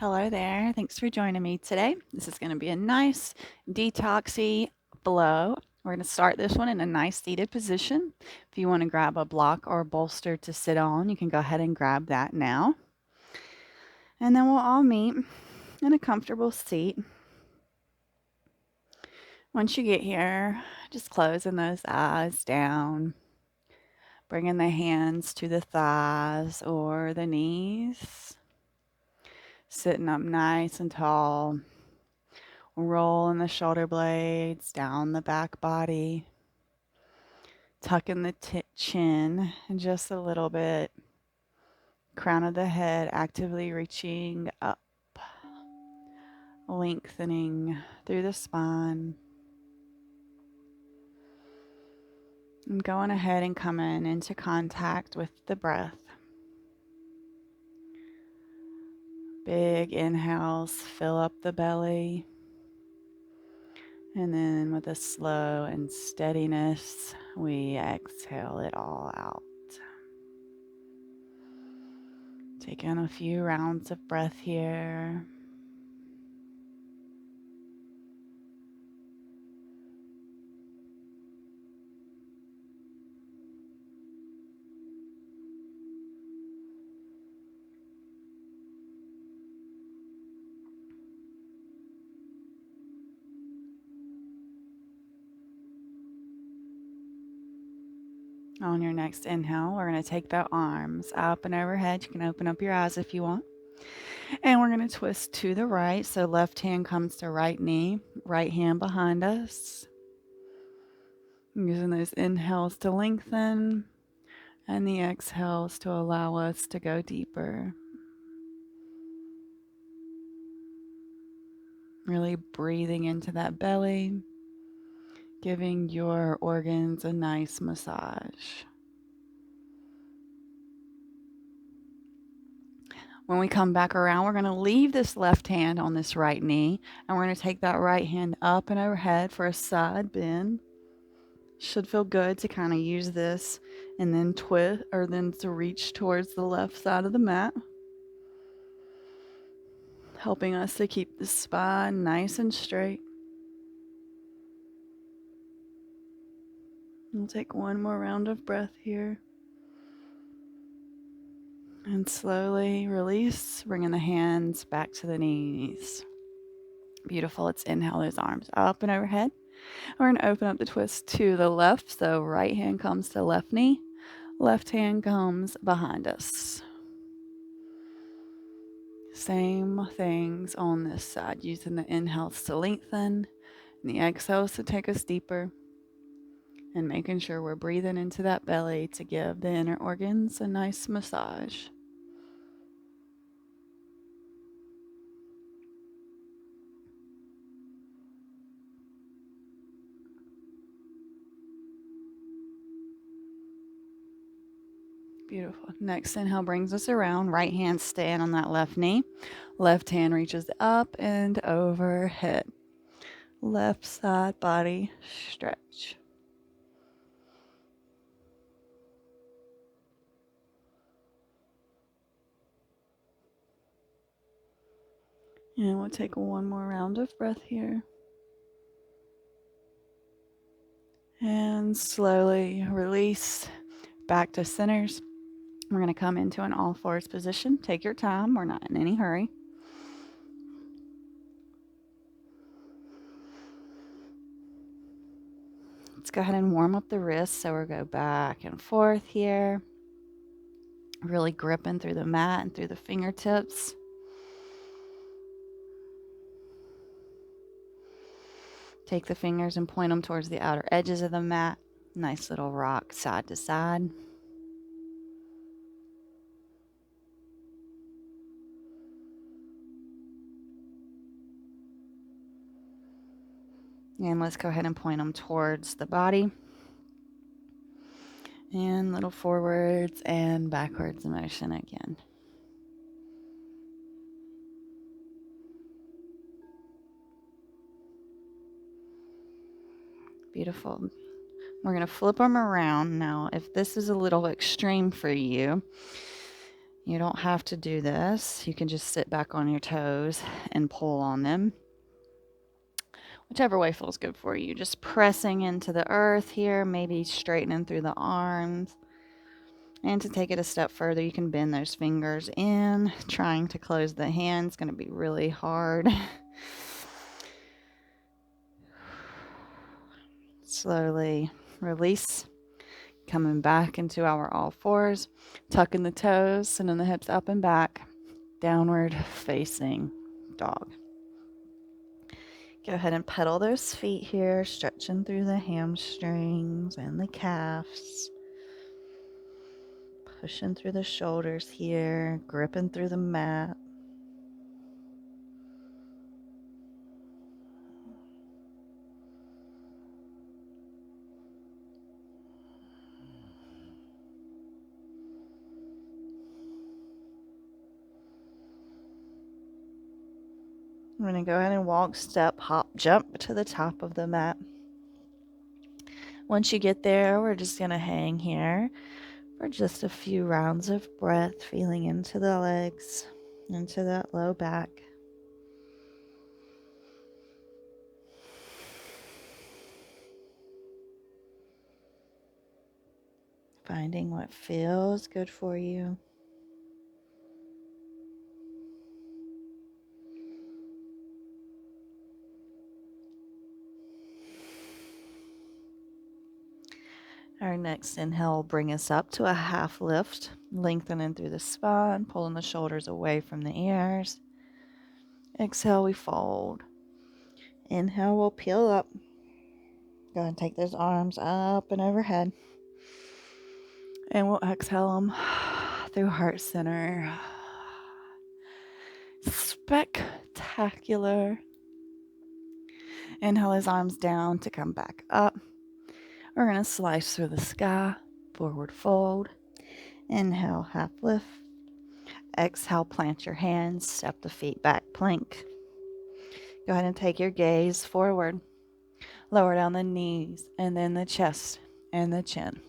Hello there. Thanks for joining me today. This is going to be a nice detoxy flow. We're going to start this one in a nice seated position. If you want to grab a block or a bolster to sit on, you can go ahead and grab that now. And then we'll all meet in a comfortable seat. Once you get here, just closing those eyes down, bringing the hands to the thighs or the knees, sitting up nice and tall. Rolling the shoulder blades down the back body, tucking the chin just a little bit, crown of the head actively reaching up, lengthening through the spine, and going ahead and coming into contact with the breath. Big inhales fill up the belly. And then with a slow and steadiness, we exhale it all out. Taking a few rounds of breath here. On your next inhale, we're going to take the arms up and overhead. You can open up your eyes if you want. And we're going to twist to the right. So left hand comes to right knee, right hand behind us. Using those inhales to lengthen and the exhales to allow us to go deeper. Really breathing into that belly, giving your organs a nice massage. When we come back around, we're going to leave this left hand on this right knee, and we're going to take that right hand up and overhead for a side bend. Should feel good to kind of use this and then twist, or then to reach towards the left side of the mat, helping us to keep the spine nice and straight. We'll take one more round of breath here. And slowly release, bringing the hands back to the knees. Beautiful. Let's inhale those arms up and overhead. We're going to open up the twist to the left. So right hand comes to left knee. Left hand comes behind us. Same things on this side. Using the inhales to lengthen and the exhales to take us deeper. And making sure we're breathing into that belly to give the inner organs a nice massage. Beautiful. Next inhale brings us around. Right hand staying on that left knee. Left hand reaches up and overhead. Left side body stretch. And we'll take one more round of breath here. And slowly release back to centers. We're going to come into an all fours position. Take your time. We're not in any hurry. Let's go ahead and warm up the wrists. So we'll go back and forth here. Really gripping through the mat and through the fingertips. Take the fingers and point them towards the outer edges of the mat. Nice little rock side to side. And let's go ahead and point them towards the body. And little forwards and backwards motion again. Beautiful. We're going to flip them around. Now, if this is a little extreme for you, You don't have to do this. You can just sit back on your toes and pull on them. Whichever way feels good for you. Just pressing into the earth here, maybe straightening through the arms. And to take it a step further, you can bend those fingers in. Trying to close the hand is going to be really hard. Slowly release. Coming back into our all fours. Tucking the toes, sending the hips up and back. Downward facing dog. Go ahead and pedal those feet here, stretching through the hamstrings and the calves. Pushing through the shoulders here, gripping through the mat. I'm going to go ahead and walk, step, hop, jump to the top of the mat. Once you get there, we're just going to hang here for just a few rounds of breath, feeling into the legs, into that low back. Finding what feels good for you. Our next inhale will bring us up to a half lift, lengthening through the spine, pulling the shoulders away from the ears. Exhale, we fold. Inhale, we'll peel up. Go ahead and take those arms up and overhead. And we'll exhale them through heart center. Spectacular. Inhale his arms down to come back up. We're going to slice through the sky, forward fold. Inhale, half lift. Exhale, plant your hands, step the feet back, plank. Go ahead and take your gaze forward. Lower down the knees and then the chest and the chin.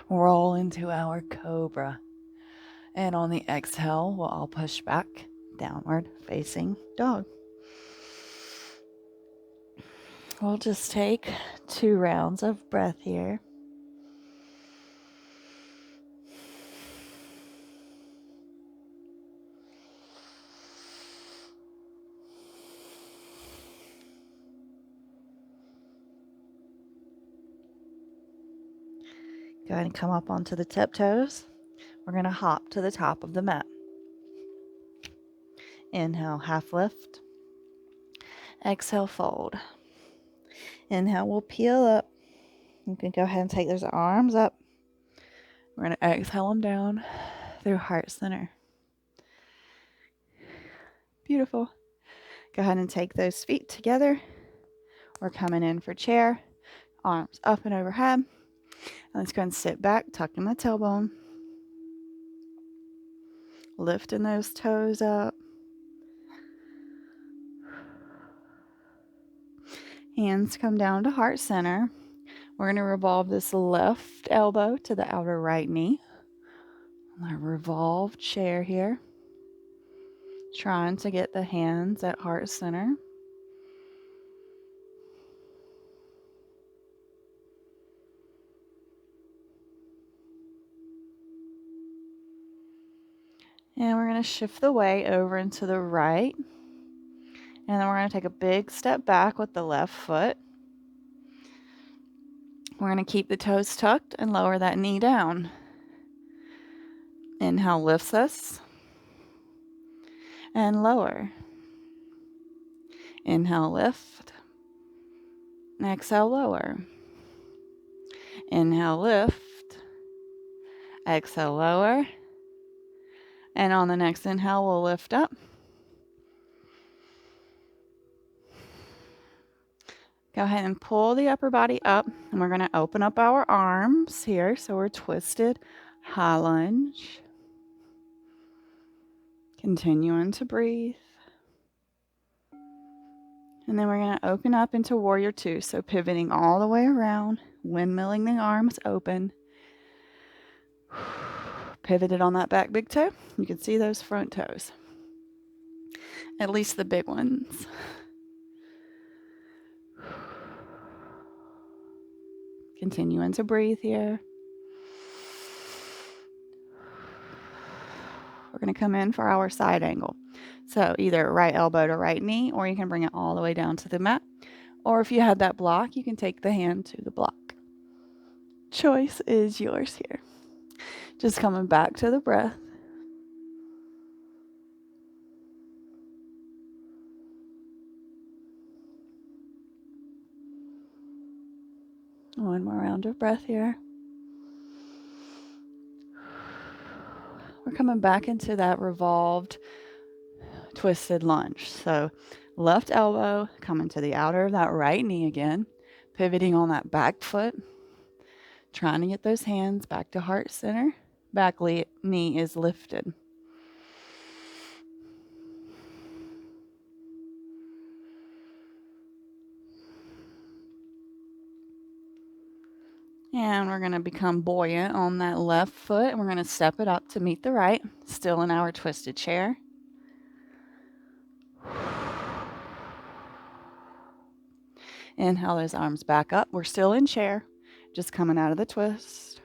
Roll into our cobra. And on the exhale, we'll all push back, downward facing dog. We'll just take 2 rounds of breath here. Go ahead and come up onto the tiptoes. We're going to hop to the top of the mat. Inhale, half lift. Exhale, fold. Inhale, we'll peel up. You can go ahead and take those arms up. We're going to exhale them down through heart center. Beautiful. Go ahead and take those feet together. We're coming in for chair. Arms up and overhead. And let's go and sit back, tucking the tailbone. Lifting those toes up. Hands come down to heart center. We're going to revolve this left elbow to the outer right knee. I'm going to revolve chair here. Trying to get the hands at heart center. And we're going to shift the weight over into the right. And then we're going to take a big step back with the left foot. We're going to keep the toes tucked and lower that knee down. Inhale lifts us. And lower. Inhale, lift. Exhale, lower. Inhale, lift. Exhale, lower. And on the next inhale, we'll lift up. Go ahead and pull the upper body up. And we're going to open up our arms here. So we're twisted. High lunge. Continuing to breathe. And then we're going to open up into warrior 2. So pivoting all the way around. Windmilling the arms open. Pivoted on that back big toe. You can see those front toes, at least the big ones. Continuing to breathe here. We're going to come in for our side angle. So either right elbow to right knee, or you can bring it all the way down to the mat. Or if you had that block, you can take the hand to the block. Choice is yours here. Just coming back to the breath. One more round of breath here. We're coming back into that revolved, twisted lunge. So left elbow coming to the outer of that right knee again, pivoting on that back foot, trying to get those hands back to heart center. Back knee is lifted. And we're going to become buoyant on that left foot, and we're going to step it up to meet the right, still in our twisted chair. Inhale those arms back up. We're still in chair, just coming out of the twist.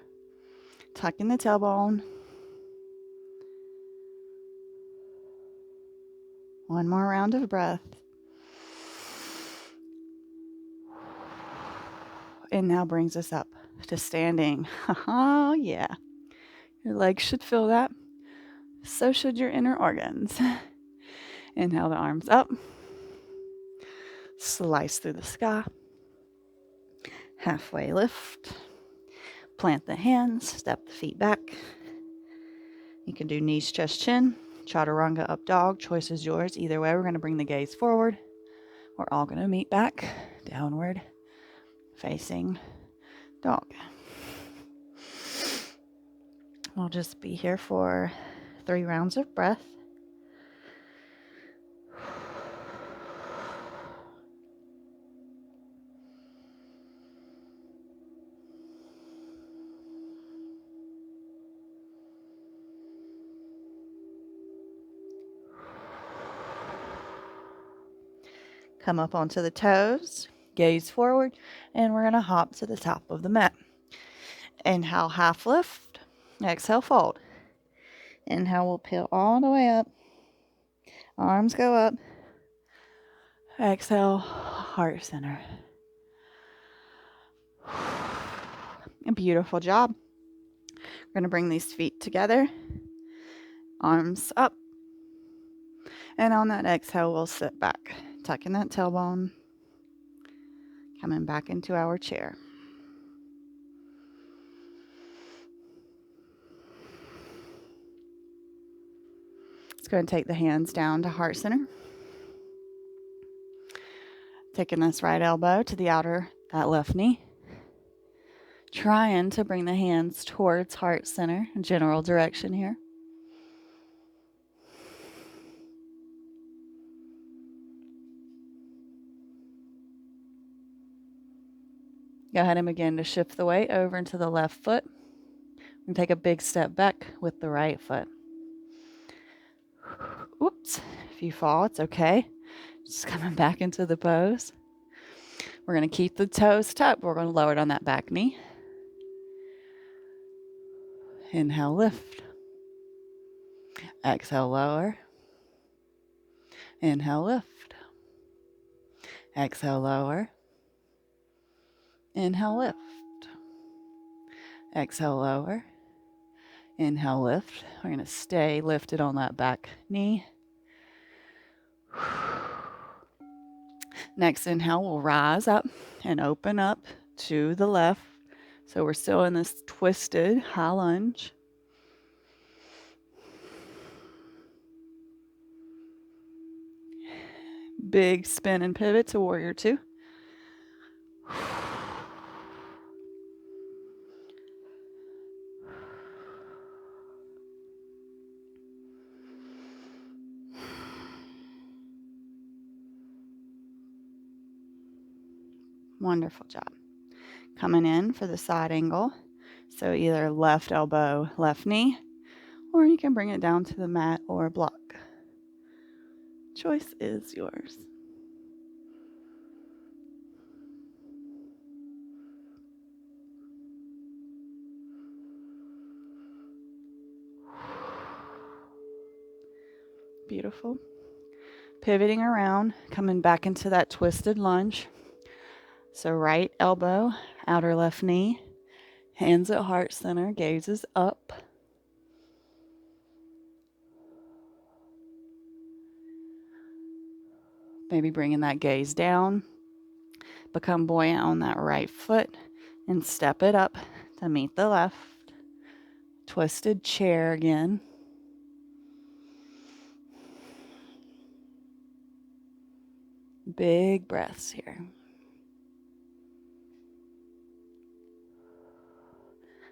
Tucking the tailbone. One more round of breath. And now brings us up to standing. Oh, yeah. Your legs should feel that. So should your inner organs. Inhale the arms up. Slice through the sky. Halfway lift. Plant the hands. Step the feet back. You can do knees, chest, chin. Chaturanga, up dog. Choice is yours. Either way, we're going to bring the gaze forward. We're all going to meet back. Downward facing dog. We'll just be here for 3 rounds of breath. Come up onto the toes, gaze forward, and we're going to hop to the top of the mat. Inhale, half lift. Exhale, fold. Inhale, we'll peel all the way up. Arms go up. Exhale, heart center. A beautiful job. We're going to bring these feet together. Arms up. And on that exhale, we'll sit back, tucking that tailbone, coming back into our chair. Let's go and take the hands down to heart center. Taking this right elbow to the outer, that left knee. Trying to bring the hands towards heart center, general direction here. Go ahead and begin to shift the weight over into the left foot. And take a big step back with the right foot. Oops, if you fall, it's okay. Just coming back into the pose. We're going to keep the toes tucked. We're going to lower it on that back knee. Inhale, lift. Exhale, lower. Inhale, lift. Exhale, lower. Inhale, lift. Exhale, lower. Inhale, lift. We're going to stay lifted on that back knee. Next inhale, we'll rise up and open up to the left. So we're still in this twisted high lunge. Big spin and pivot to warrior 2. Wonderful job. Coming in for the side angle. So either left elbow, left knee, or you can bring it down to the mat or block. Choice is yours. Beautiful. Pivoting around, coming back into that twisted lunge. So right elbow, outer left knee, hands at heart center, gazes up. Maybe bringing that gaze down. Become buoyant on that right foot and step it up to meet the left. Twisted chair again. Big breaths here.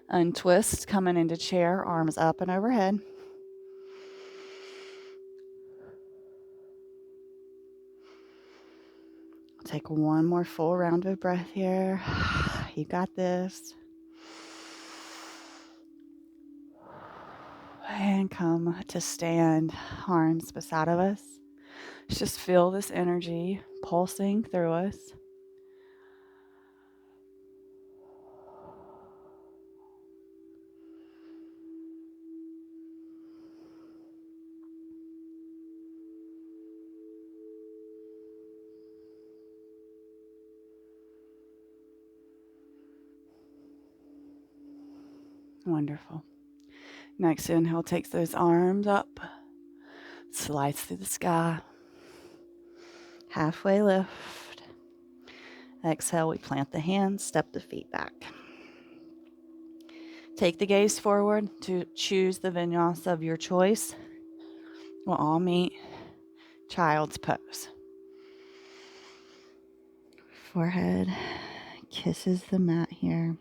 Untwist, coming into chair, arms up and overhead. Take one more full round of breath here. You got this. And come to stand, arms beside of us. Just feel this energy pulsing through us. Wonderful. Next inhale takes those arms up, slides through the sky. Halfway lift. Exhale, we plant the hands, step the feet back. Take the gaze forward to choose the vinyasa of your choice. We'll all meet child's pose. Forehead kisses the mat here.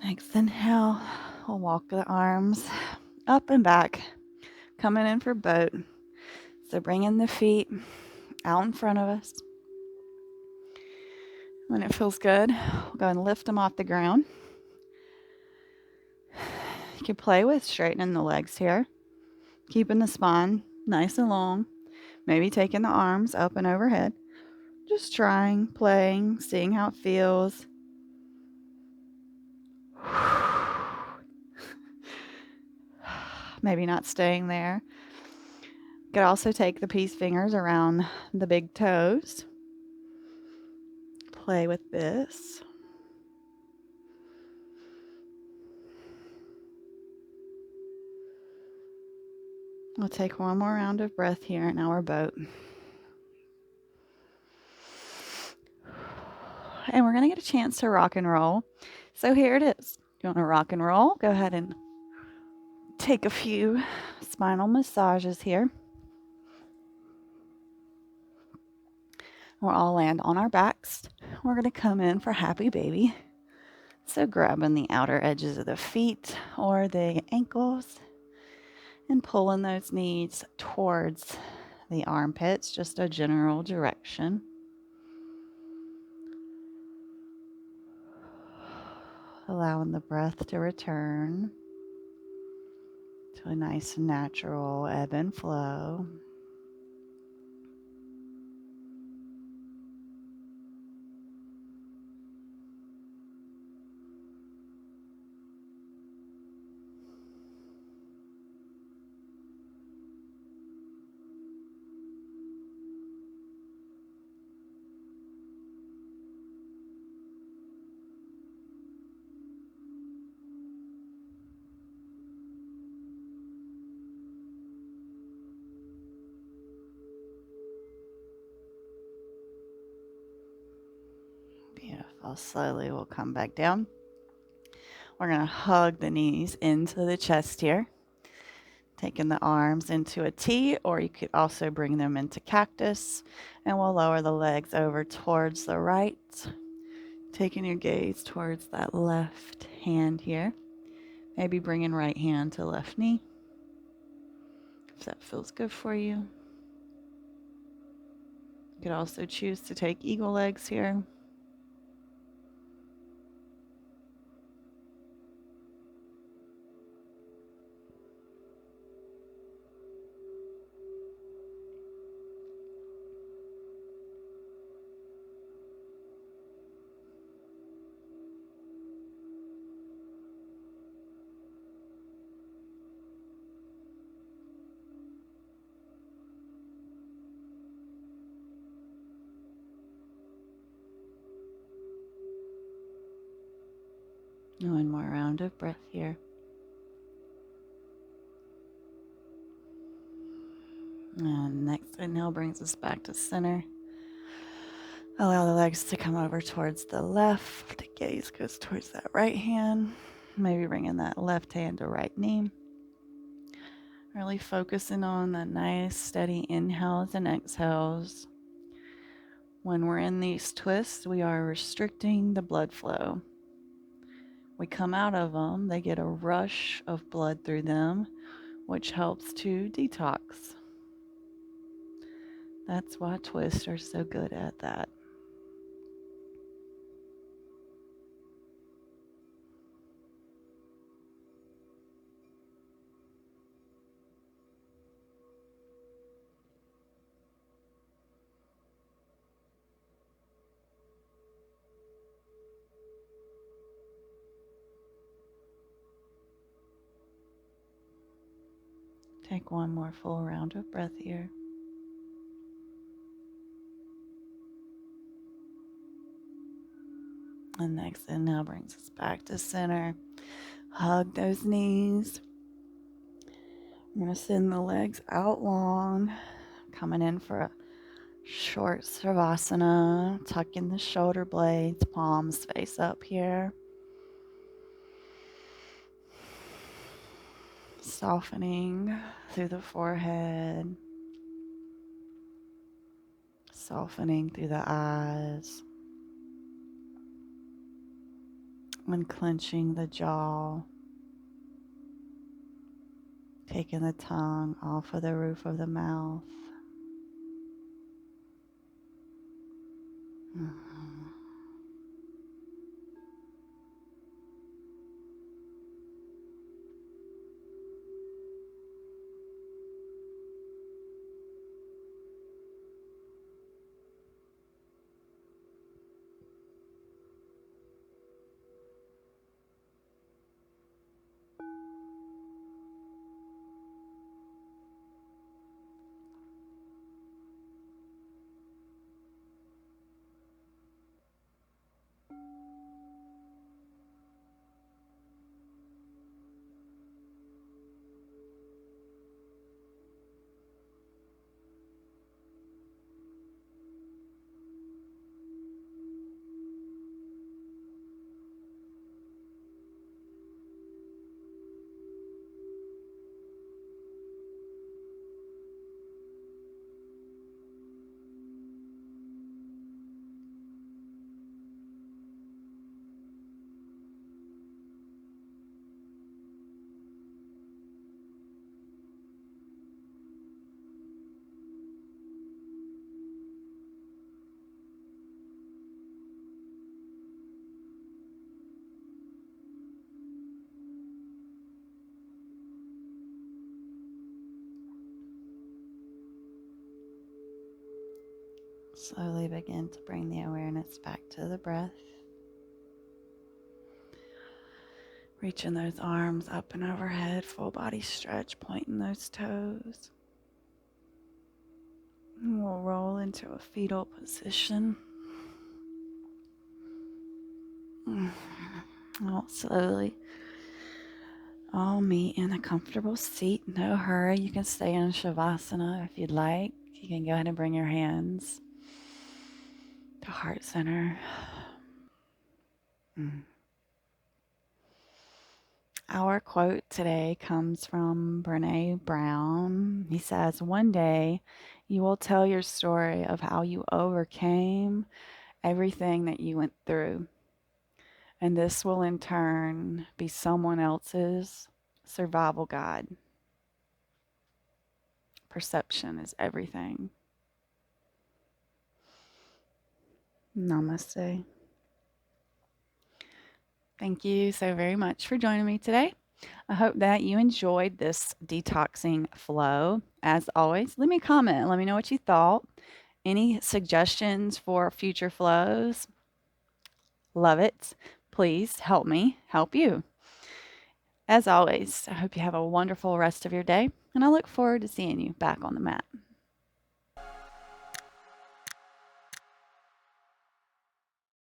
Next inhale, we'll walk the arms up and back, coming in for boat. So bringing the feet out in front of us. When it feels good, we'll go and lift them off the ground. You can play with straightening the legs here, keeping the spine nice and long, maybe taking the arms up and overhead. Just trying, playing, seeing how it feels. Maybe not staying there. You could also take the peace fingers around the big toes. Play with this. We'll take one more round of breath here in our boat. And we're going to get a chance to rock and roll. So here it is. You want to rock and roll? Go ahead and take a few spinal massages here. We'll all land on our backs. We're going to come in for happy baby. So grabbing the outer edges of the feet or the ankles and pulling those knees towards the armpits, just a general direction. Allowing the breath to return to a nice natural ebb and flow. Beautiful. Slowly we'll come back down. We're going to hug the knees into the chest here. Taking the arms into a T, or you could also bring them into cactus. And we'll lower the legs over towards the right. Taking your gaze towards that left hand here. Maybe bringing right hand to left knee, if that feels good for you. You could also choose to take eagle legs here. One more round of breath here. And next inhale brings us back to center. Allow the legs to come over towards the left. The gaze goes towards that right hand. Maybe bringing that left hand to right knee. Really focusing on the nice steady inhales and exhales. When we're in these twists, we are restricting the blood flow. We come out of them, they get a rush of blood through them, which helps to detox. That's why twists are so good at that. Take one more full round of breath here. And next inhale brings us back to center. Hug those knees. I'm going to send the legs out long. Coming in for a short Savasana. Tuck in the shoulder blades. Palms face up here. Softening through the forehead. Softening through the eyes. Unclenching the jaw. Taking the tongue off of the roof of the mouth. Slowly begin to bring the awareness back to the breath. Reaching those arms up and overhead, full body stretch, pointing those toes. And we'll roll into a fetal position. We'll slowly all meet in a comfortable seat. No hurry. You can stay in Savasana if you'd like. You can go ahead and bring your hands to heart center. Our quote today comes from Brene Brown. He says, "One day you will tell your story of how you overcame everything that you went through, and this will in turn be someone else's survival guide." Perception is everything. Namaste. Thank you so very much for joining me today. I hope that you enjoyed this detoxing flow. As always, leave me a comment. Let me know what you thought. Any suggestions for future flows? Love it. Please help me help you. As always, I hope you have a wonderful rest of your day, and I look forward to seeing you back on the mat.